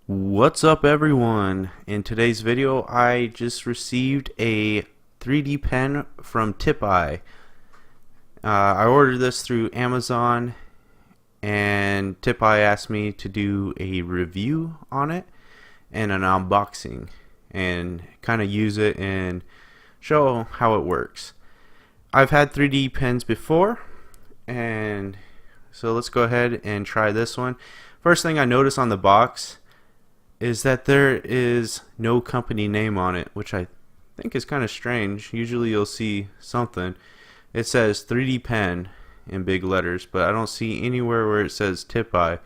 What's up everyone? In today's video I just received a 3D pen from Tipeye. I ordered this through Amazon and Tipeye asked me to do a review on it and an unboxing and kind of use it and show how it works. I've had 3D pens before, and so let's go ahead and try this one. First thing I noticed on the box is that there is no company name on it, which I think is kind of strange. Usually you'll see something. It says 3D pen in big letters, but I don't see anywhere where it says Tipeye.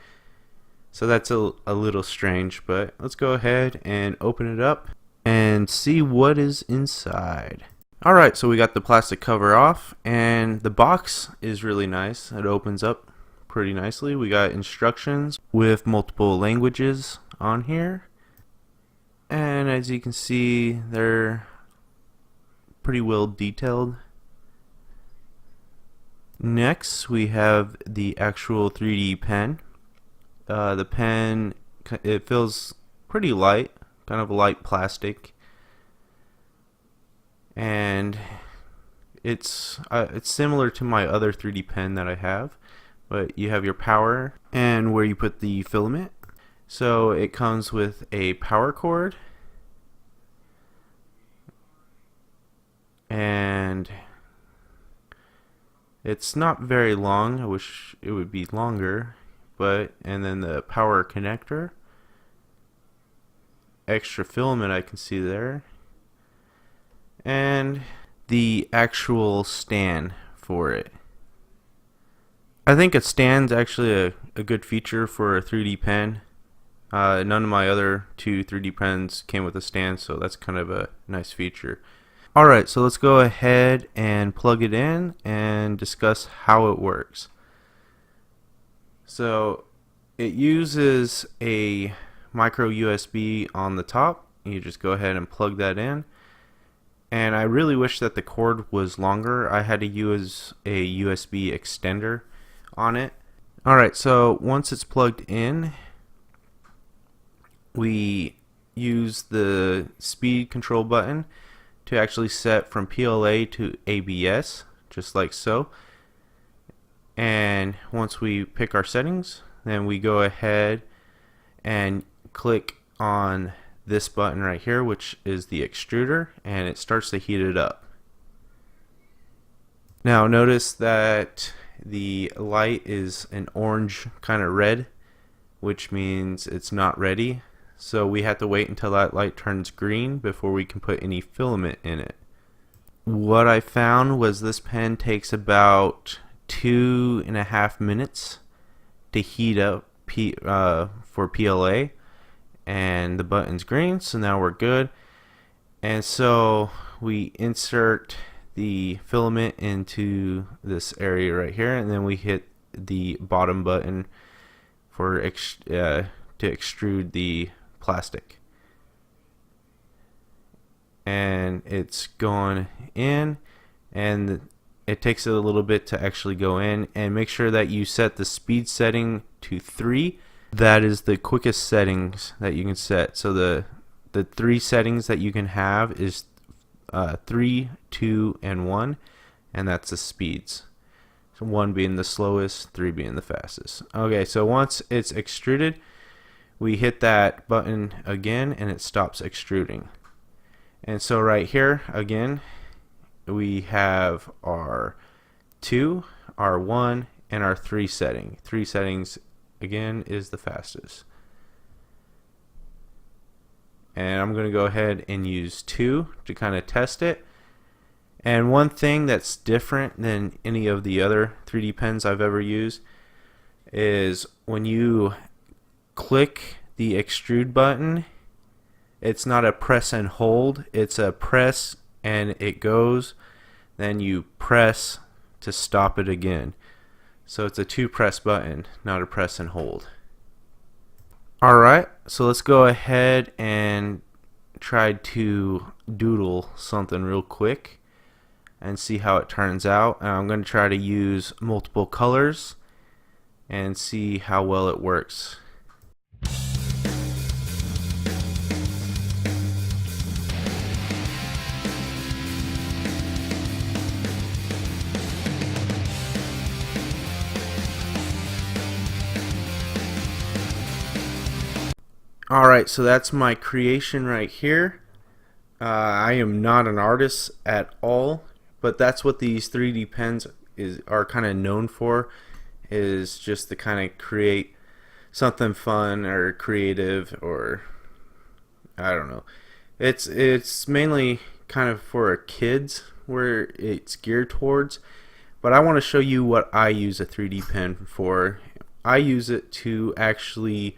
So that's a little strange, but let's go ahead and open it up and see what is inside. Alright, so we got the plastic cover off, and the box is really nice. It opens up pretty nicely. We got instructions with multiple languages on here, and as you can see, they're pretty well detailed. Next we have the actual 3D pen. The pen, it feels pretty light, kind of light plastic, and it's similar to my other 3D pen that I have, but you have your power and where you put the filament. So it comes with a power cord, and it's not very long. I wish it would be longer, and then the power connector, extra filament I can see there, and the actual stand for it. I think a stand's actually a good feature for a 3D pen. None of my other two 3D pens came with a stand, so that's kind of a nice feature. Alright, so let's go ahead and plug it in and discuss how it works. So it uses a micro USB on the top. You just go ahead and plug that in. And I really wish that the cord was longer. I had to use a USB extender on it. Alright, so once it's plugged in, we use the speed control button to actually set from PLA to ABS, just like so. And once we pick our settings, then we go ahead and click on this button right here, which is the extruder, and it starts to heat it up. Now notice that the light is an orange kind of red, which means it's not ready. So we have to wait until that light turns green before we can put any filament in it. What I found was this pen takes about 2.5 minutes to heat up for PLA, and the button's green, so now we're good. And so we insert the filament into this area right here, and then we hit the bottom button for to extrude the plastic, and it's going in, and it takes it a little bit to actually go in. And make sure that you set the speed setting to 3. That is the quickest settings that you can set. So the 3 settings that you can have is 3, 2, and 1, and that's the speeds. So 1 being the slowest, 3 being the fastest. Okay, so once it's extruded, we hit that button again and it stops extruding. And so right here again we have our 2, our 1, and our 3 setting. 3 settings again is the fastest. And I'm going to go ahead and use 2 to kind of test it. And one thing that's different than any of the other 3D pens I've ever used is when you click the extrude button, it's not a press and hold, it's a press and it goes, then you press to stop it again. So it's a 2 press button, not a press and hold. Alright, so let's go ahead and try to doodle something real quick and see how it turns out. And I'm going to try to use multiple colors and see how well it works. Alright, so that's my creation right here. I am not an artist at all, but that's what these 3D pens are kind of known for, is just to kind of create something fun or creative, or I don't know. It's mainly kind of for kids where it's geared towards, but I want to show you what I use a 3D pen for. I use it to actually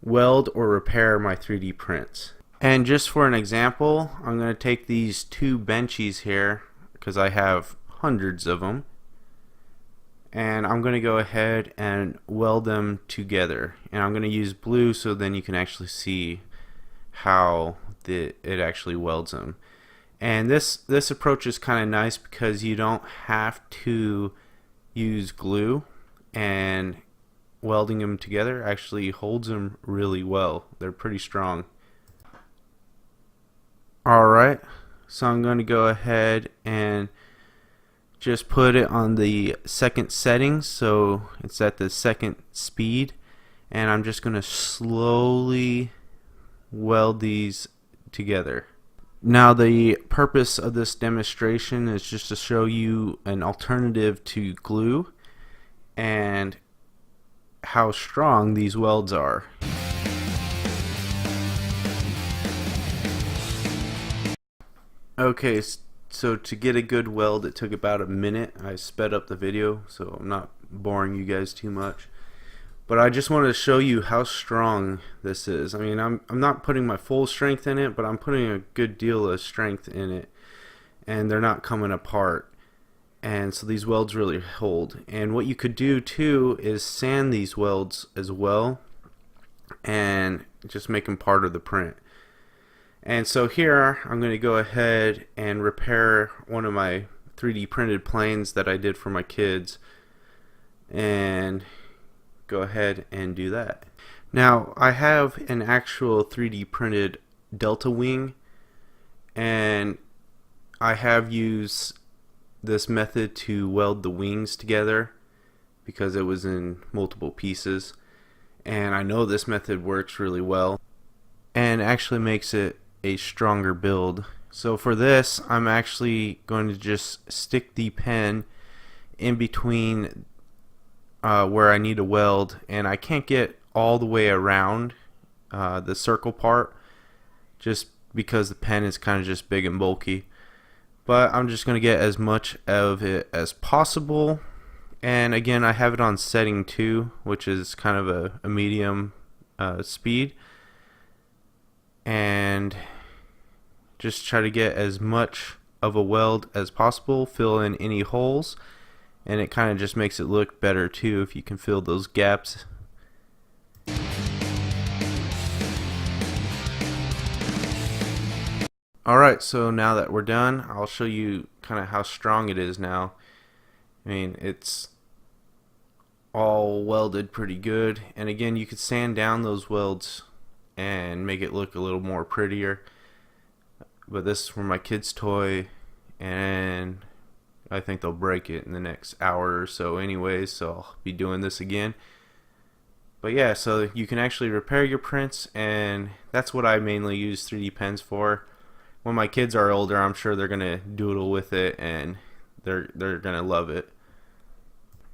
weld or repair my 3D prints. And just for an example, I'm going to take these two benchies here, because I have hundreds of them, and I'm going to go ahead and weld them together. And I'm going to use blue so then you can actually see how it actually welds them. And this approach is kind of nice because you don't have to use glue, and welding them together actually holds them really well. They're pretty strong. Alright, so I'm going to go ahead and just put it on the second setting, so it's at the second speed, and I'm just going to slowly weld these together. Now the purpose of this demonstration is just to show you an alternative to glue and how strong these welds are. Okay, so to get a good weld it took about a minute. I sped up the video so I'm not boring you guys too much, but I just wanted to show you how strong this is. I mean, I'm not putting my full strength in it, but I'm putting a good deal of strength in it, and they're not coming apart. And so these welds really hold. And what you could do too is sand these welds as well and just make them part of the print. And so here I'm going to go ahead and repair one of my 3D printed planes that I did for my kids, and go ahead and do that. Now I have an actual 3D printed delta wing, and I have used this method to weld the wings together because it was in multiple pieces, and I know this method works really well and actually makes it a stronger build. So for this I'm actually going to just stick the pen in between where I need to weld, and I can't get all the way around the circle part just because the pen is kind of just big and bulky, but I'm just going to get as much of it as possible. And again, I have it on setting 2, which is kind of a medium speed, and just try to get as much of a weld as possible, fill in any holes, and it kind of just makes it look better too if you can fill those gaps. Alright, so now that we're done, I'll show you kind of how strong it is now. I mean, it's all welded pretty good, and again, you could sand down those welds and make it look a little more prettier. But this is for my kid's toy, and I think they'll break it in the next hour or so anyways, so I'll be doing this again. But yeah, so you can actually repair your prints, and that's what I mainly use 3D pens for. When my kids are older, I'm sure they're gonna doodle with it, and they're gonna love it.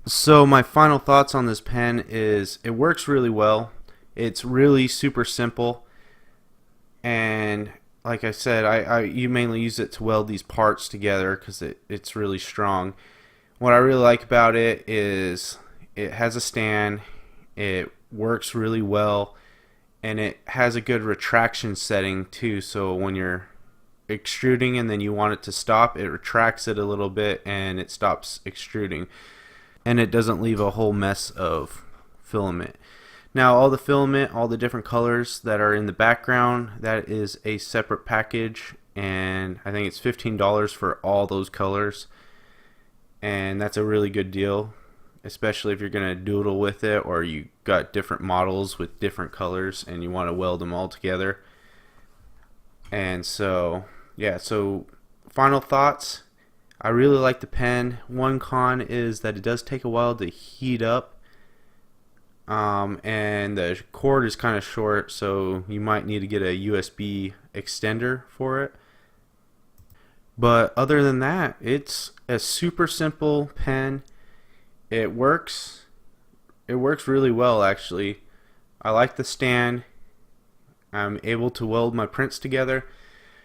So my final thoughts on this pen is it works really well. It's really super simple, and like I said, you mainly use it to weld these parts together because it's really strong. What I really like about it is it has a stand, it works really well, and it has a good retraction setting too, so when you're extruding and then you want it to stop, it retracts it a little bit and it stops extruding, and it doesn't leave a whole mess of filament. Now all the filament, all the different colors that are in the background, that is a separate package, and I think it's $15 for all those colors, and that's a really good deal, especially if you're gonna doodle with it or you got different models with different colors and you want to weld them all together. And so yeah, so final thoughts, I really like the pen. One con is that it does take a while to heat up. and the cord is kind of short, so you might need to get a USB extender for it. But other than that, it's a super simple pen. It works really well, actually. I like the stand. I'm able to weld my prints together.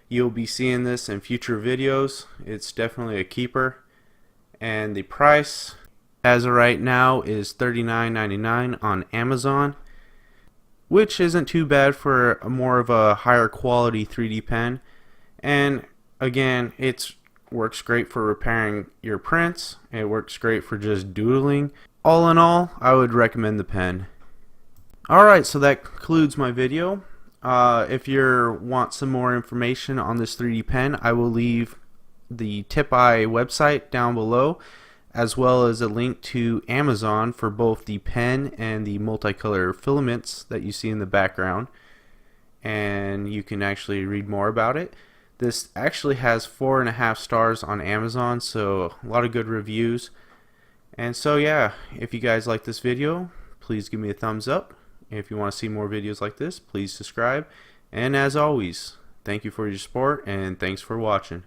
You'll be seeing this in future videos. It's definitely a keeper. And the price as of right now is $39.99 on Amazon, which isn't too bad for a more of a higher quality 3D pen. And again, it works great for repairing your prints. It works great for just doodling. All in all, I would recommend the pen. Alright, so that concludes my video. If you want some more information on this 3D pen, I will leave the Tipeye website down below, as well as a link to Amazon for both the pen and the multicolor filaments that you see in the background, and you can actually read more about it. This actually has 4.5 stars on Amazon, so a lot of good reviews. And so yeah, if you guys like this video, please give me a thumbs up. If you want to see more videos like this, please subscribe. And as always, thank you for your support and thanks for watching.